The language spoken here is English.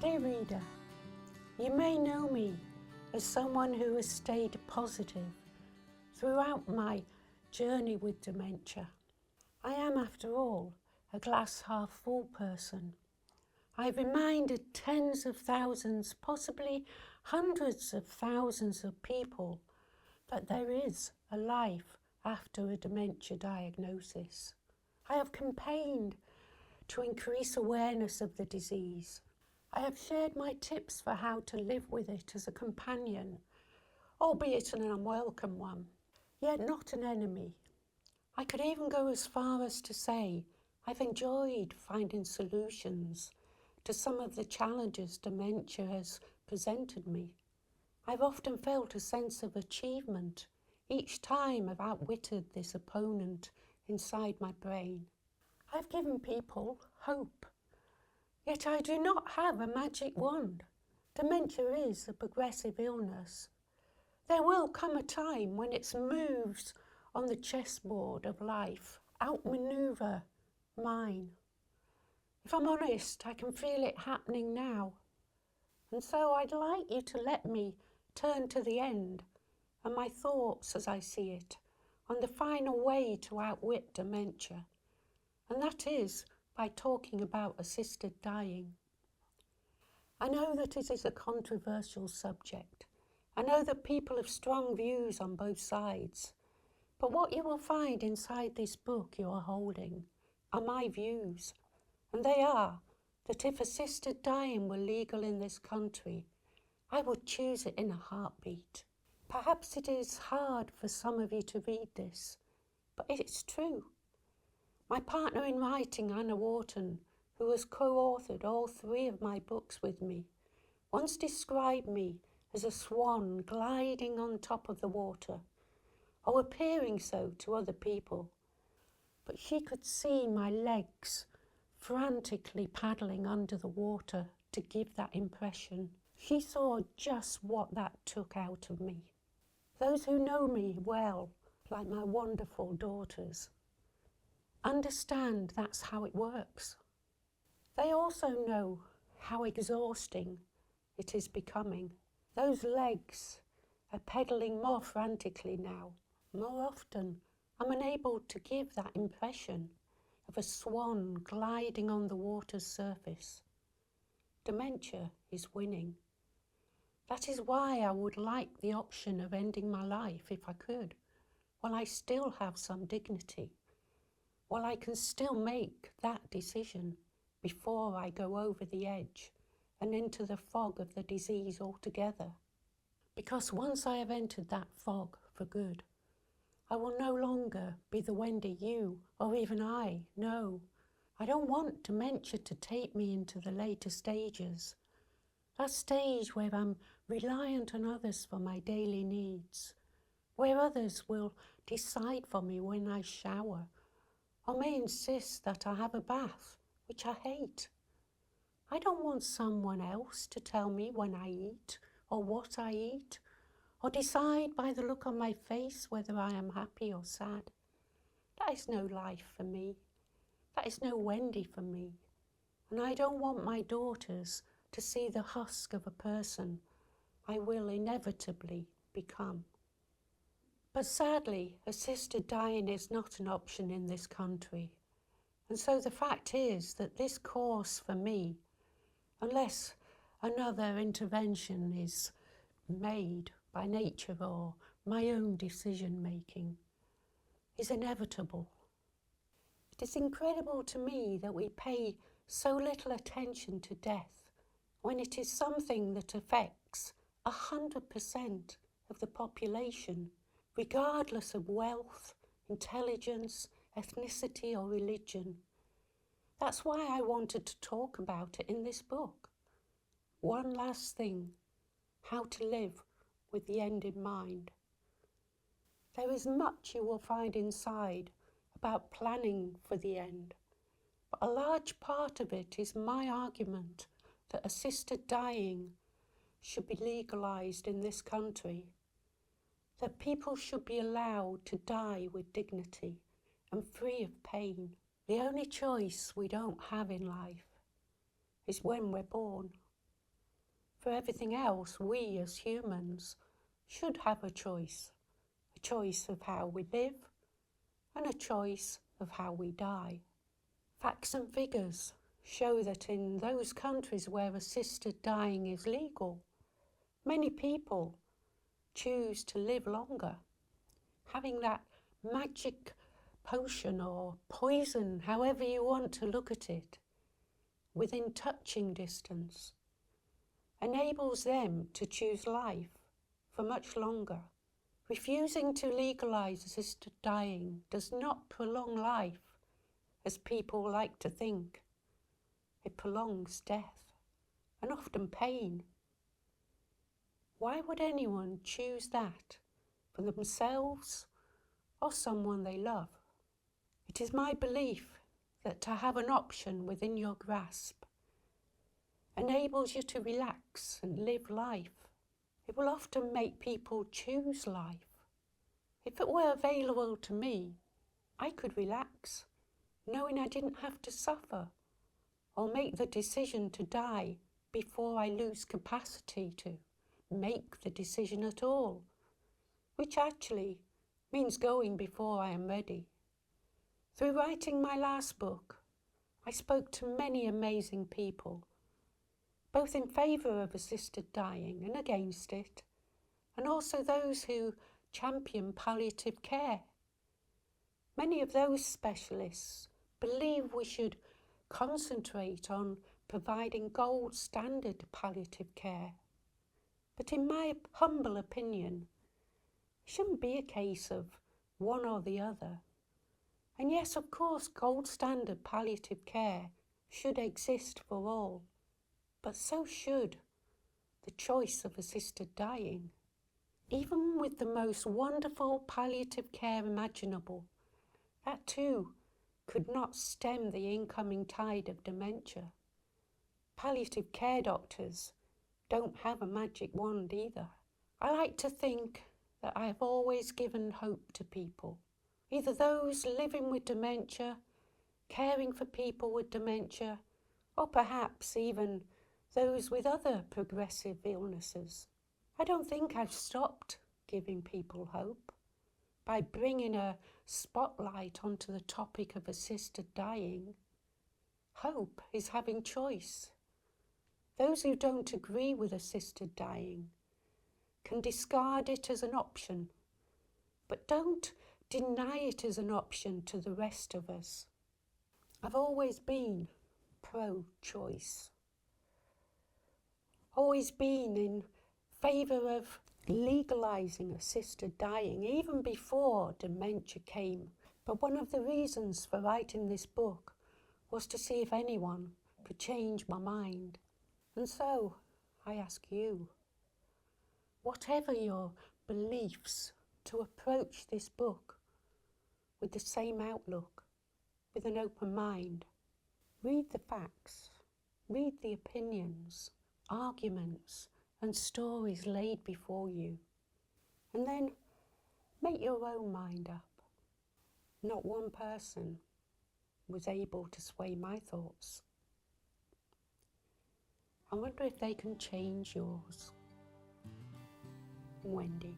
Dear reader, you may know me as someone who has stayed positive throughout my journey with dementia. I am, after all, a glass half full person. I've reminded tens of thousands, possibly hundreds of thousands of people that there is a life after a dementia diagnosis. I have campaigned to increase awareness of the disease. I have shared my tips for how to live with it as a companion, albeit an unwelcome one, yet not an enemy. I could even go as far as to say I've enjoyed finding solutions to some of the challenges dementia has presented me. I've often felt a sense of achievement each time I've outwitted this opponent inside my brain. I've given people hope. Yet I do not have a magic wand. Dementia is a progressive illness. There will come a time when its moves on the chessboard of life outmaneuver mine. If I'm honest, I can feel it happening now. And so I'd like you to let me turn to the end and my thoughts as I see it on the final way to outwit dementia. And that is by talking about assisted dying. I know that it is a controversial subject. I know that people have strong views on both sides. But what you will find inside this book you are holding are my views. And they are that if assisted dying were legal in this country, I would choose it in a heartbeat. Perhaps it is hard for some of you to read this, but it's true. My partner in writing, Anna Wharton, who has co-authored all 3 of my books with me, once described me as a swan gliding on top of the water, or appearing so to other people. But she could see my legs frantically paddling under the water to give that impression. She saw just what that took out of me. Those who know me well, like my wonderful daughters, understand that's how it works. They also know how exhausting it is becoming. Those legs are pedalling more frantically now. More often, I'm unable to give that impression of a swan gliding on the water's surface. Dementia is winning. That is why I would like the option of ending my life if I could, while I still have some dignity. While I can still make that decision before I go over the edge and into the fog of the disease altogether. Because once I have entered that fog for good, I will no longer be the Wendy you or even I know. I don't want dementia to take me into the later stages, that stage where I'm reliant on others for my daily needs, where others will decide for me when I shower, or may insist that I have a bath, which I hate. I don't want someone else to tell me when I eat or what I eat, or decide by the look on my face whether I am happy or sad. That is no life for me. That is no Wendy for me. And I don't want my daughters to see the husk of a person I will inevitably become. But sadly, assisted dying is not an option in this country. And so the fact is that this course for me, unless another intervention is made by nature or my own decision making, is inevitable. It is incredible to me that we pay so little attention to death when it is something that affects 100% of the population, regardless of wealth, intelligence, ethnicity or religion. That's why I wanted to talk about it in this book. One last thing, how to live with the end in mind. There is much you will find inside about planning for the end, but a large part of it is my argument that assisted dying should be legalised in this country, that people should be allowed to die with dignity and free of pain. The only choice we don't have in life is when we're born. For everything else, we as humans should have a choice of how we live and a choice of how we die. Facts and figures show that in those countries where assisted dying is legal, many people choose to live longer, having that magic potion or poison, however you want to look at it, within touching distance, enables them to choose life for much longer. Refusing to legalise assisted dying does not prolong life, as people like to think. It prolongs death, and often pain. Why would anyone choose that for themselves or someone they love? It is my belief that to have an option within your grasp enables you to relax and live life. It will often make people choose life. If it were available to me, I could relax, knowing I didn't have to suffer or make the decision to die before I lose capacity to make the decision at all, which actually means going before I am ready. Through writing my last book, I spoke to many amazing people, both in favour of assisted dying and against it, and also those who champion palliative care. Many of those specialists believe we should concentrate on providing gold standard palliative care. But in my humble opinion, it shouldn't be a case of one or the other. And yes, of course, gold standard palliative care should exist for all, but so should the choice of assisted dying. Even with the most wonderful palliative care imaginable, that too could not stem the incoming tide of dementia. Palliative care doctors don't have a magic wand either. I like to think that I have always given hope to people, either those living with dementia, caring for people with dementia, or perhaps even those with other progressive illnesses. I don't think I've stopped giving people hope by bringing a spotlight onto the topic of assisted dying. Hope is having choice. Those who don't agree with assisted dying can discard it as an option, but don't deny it as an option to the rest of us. I've always been pro-choice, always been in favour of legalising assisted dying, even before dementia came. But one of the reasons for writing this book was to see if anyone could change my mind. And so I ask you, whatever your beliefs, to approach this book with the same outlook, with an open mind. Read the facts, read the opinions, arguments and stories laid before you, and then make your own mind up. Not one person was able to sway my thoughts. I wonder if they can change yours. Wendy.